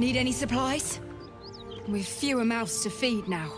Need any supplies? We've fewer mouths to feed now.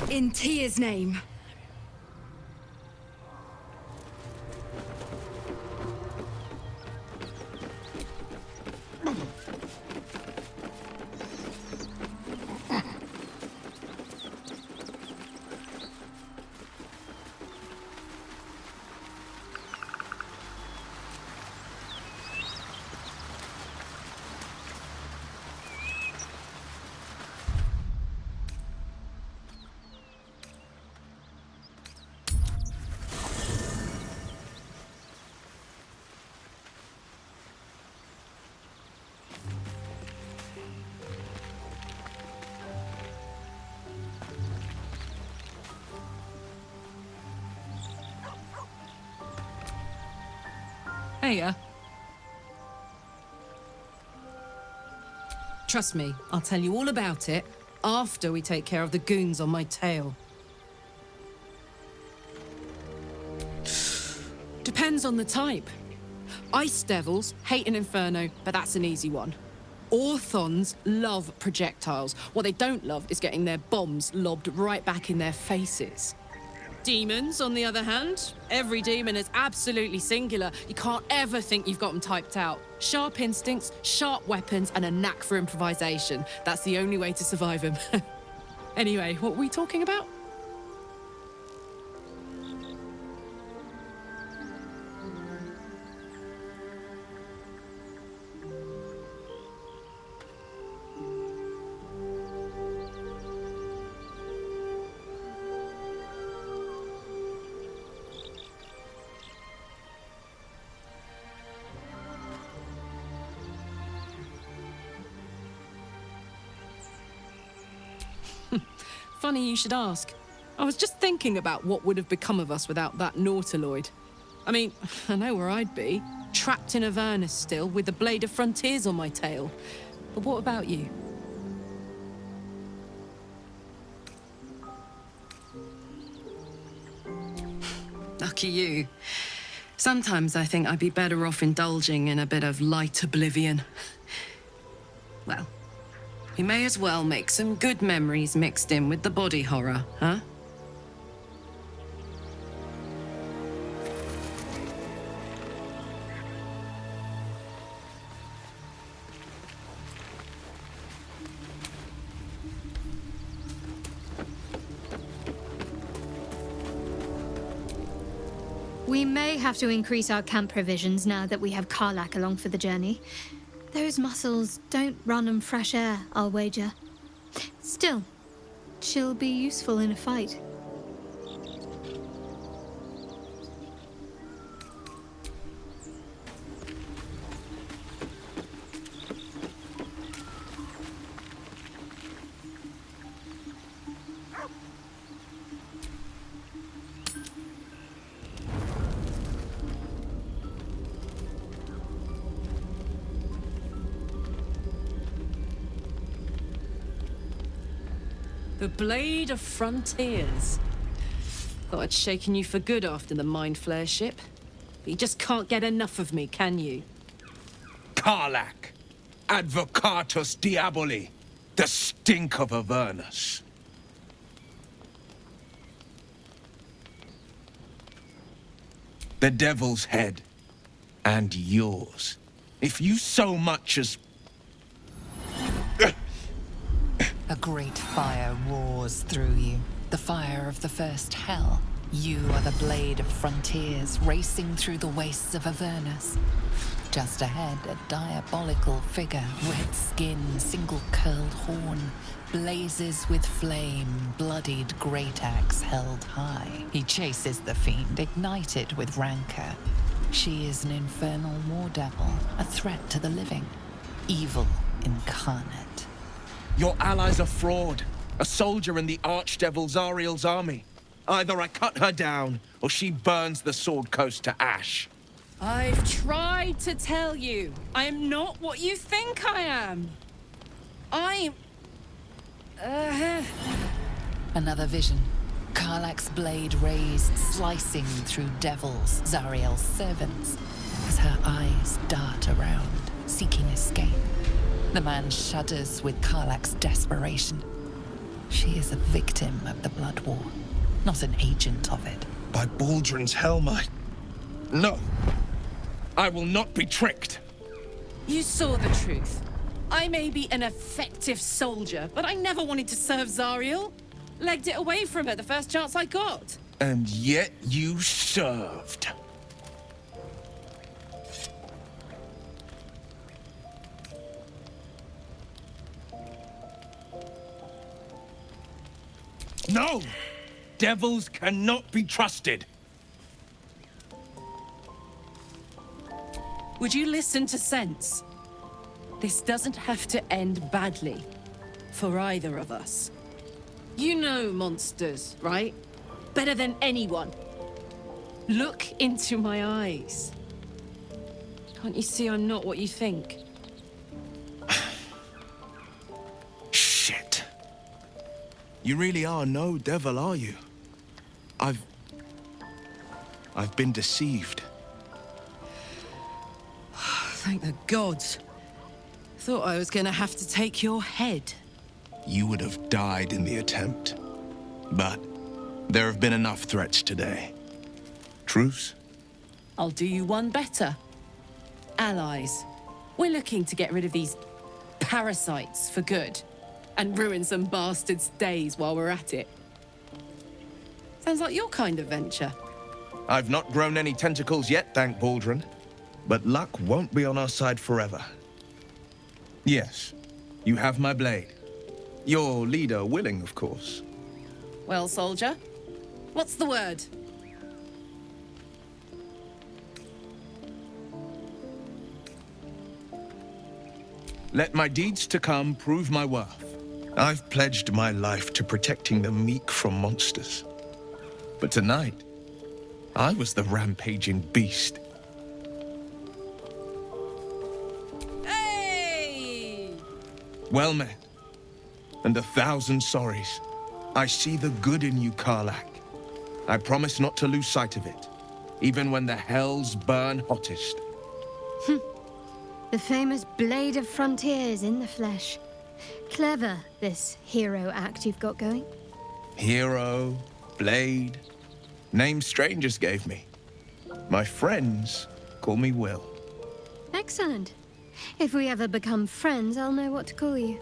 In Tia's name. Hiya. Trust me, I'll tell you all about it after we take care of the goons on my tail. Depends on the type. Ice devils hate an inferno, but that's an easy one. Orthons love projectiles. What they don't love is getting their bombs lobbed right back in their faces. Demons, on the other hand, every demon is absolutely singular. You can't ever think you've got them typed out. Sharp instincts, sharp weapons, and a knack for improvisation. That's the only way to survive them. Anyway, what were we talking about? Funny you should ask. I was just thinking about what would have become of us without that nautiloid. I mean, I know where I'd be. Trapped in Avernus still, with the Blade of Frontiers on my tail. But what about you? Lucky you. Sometimes I think I'd be better off indulging in a bit of light oblivion. Well, we may as well make some good memories mixed in with the body horror, huh? We may have to increase our camp provisions now that we have Karlak along for the journey. Those muscles don't run on fresh air, I'll wager. Still, she'll be useful in a fight. The Blade of Frontiers. Thought I'd shaken you for good after the Mind Flare ship. But you just can't get enough of me, can you? Karlak, Advocatus Diaboli, the stink of Avernus. The Devil's head, and yours. If you so much as... A great fire roars through you, the fire of the first hell. You are the Blade of Frontiers, racing through the wastes of Avernus. Just ahead, a diabolical figure, red skin, single-curled horn, blazes with flame, bloodied great axe held high. He chases the fiend, ignited with rancor. She is an infernal war devil, a threat to the living, evil incarnate. Your ally's a fraud, a soldier in the Archdevil Zariel's army. Either I cut her down, or she burns the Sword Coast to ash. I've tried to tell you. I am not what you think I am. I'm... Another vision. Karlak's blade raised, slicing through devils, Zariel's servants, as her eyes dart around, seeking escape. The man shudders with Karlak's desperation. She is a victim of the Blood War, not an agent of it. By Baldrin's helm, No. I will not be tricked. You saw the truth. I may be an effective soldier, but I never wanted to serve Zariel. Legged it away from her the first chance I got. And yet you served. No! Devils cannot be trusted. Would you listen to sense? This doesn't have to end badly. For either of us. You know monsters, right? Better than anyone. Look into my eyes. Can't you see I'm not what you think? Shit. You really are no devil, are you? I've been deceived. Thank the gods. Thought I was gonna have to take your head. You would have died in the attempt. But there have been enough threats today. Truce? I'll do you one better. Allies. We're looking to get rid of these parasites for good. And ruin some bastards' days while we're at it. Sounds like your kind of venture. I've not grown any tentacles yet, thank Baldrin. But luck won't be on our side forever. Yes, you have my blade. Your leader willing, of course. Well, soldier, what's the word? Let my deeds to come prove my worth. I've pledged my life to protecting the meek from monsters. But tonight, I was the rampaging beast. Hey! Well met, and 1,000 sorries. I see the good in you, Karlach. I promise not to lose sight of it, even when the hells burn hottest. The famous Blade of Frontiers in the flesh. Clever, this hero act you've got going. Hero, Blade, names strangers gave me. My friends call me Wyll. Excellent. If we ever become friends, I'll know what to call you.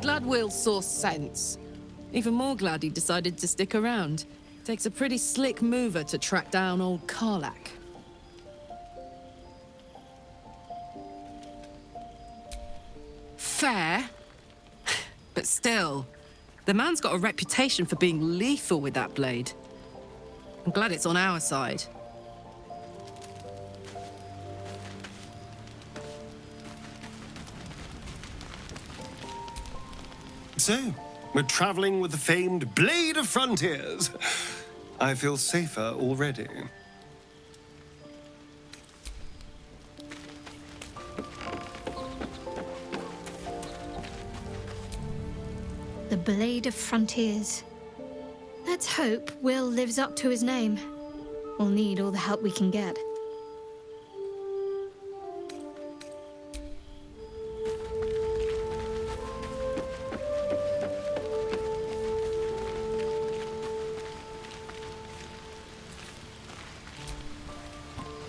Glad Will saw sense. Even more glad he decided to stick around. Takes a pretty slick mover to track down old Karlach. Fair. But still, the man's got a reputation for being lethal with that blade. I'm glad it's on our side. So, we're traveling with the famed Blade of Frontiers. I feel safer already. The Blade of Frontiers. Let's hope Will lives up to his name. We'll need all the help we can get.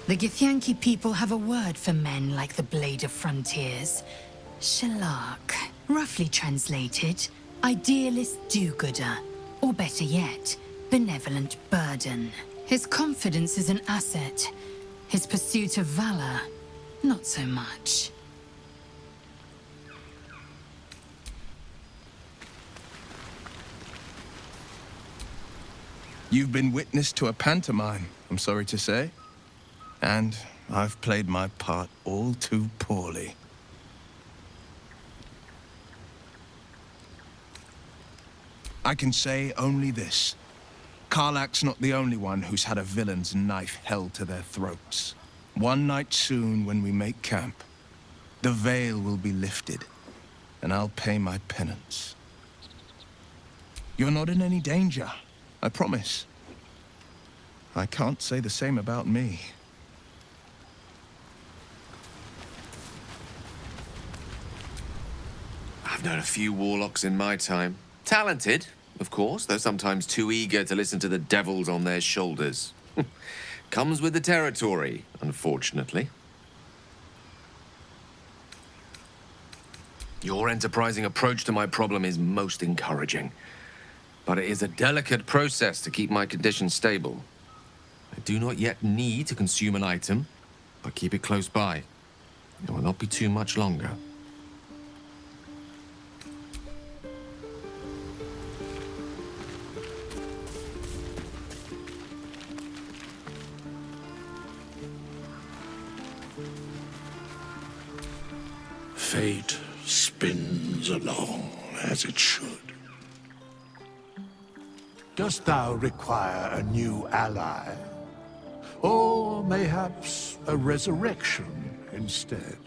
The Githyanki people have a word for men like the Blade of Frontiers. Shalak. Roughly translated, idealist do-gooder. Or better yet, benevolent burden. His confidence is an asset. His pursuit of valor, not so much. You've been witness to a pantomime, I'm sorry to say. And I've played my part all too poorly. I can say only this. Karlach's not the only one who's had a villain's knife held to their throats. One night soon, when we make camp, the veil will be lifted, and I'll pay my penance. You're not in any danger, I promise. I can't say the same about me. I've known a few warlocks in my time. Talented, of course, though sometimes too eager to listen to the devils on their shoulders. Comes with the territory, unfortunately. Your enterprising approach to my problem is most encouraging. But it is a delicate process to keep my condition stable. I do not yet need to consume an item, but keep it close by. It will not be too much longer. Fate spins along as it should. Dost thou require a new ally? Or mayhaps a resurrection instead?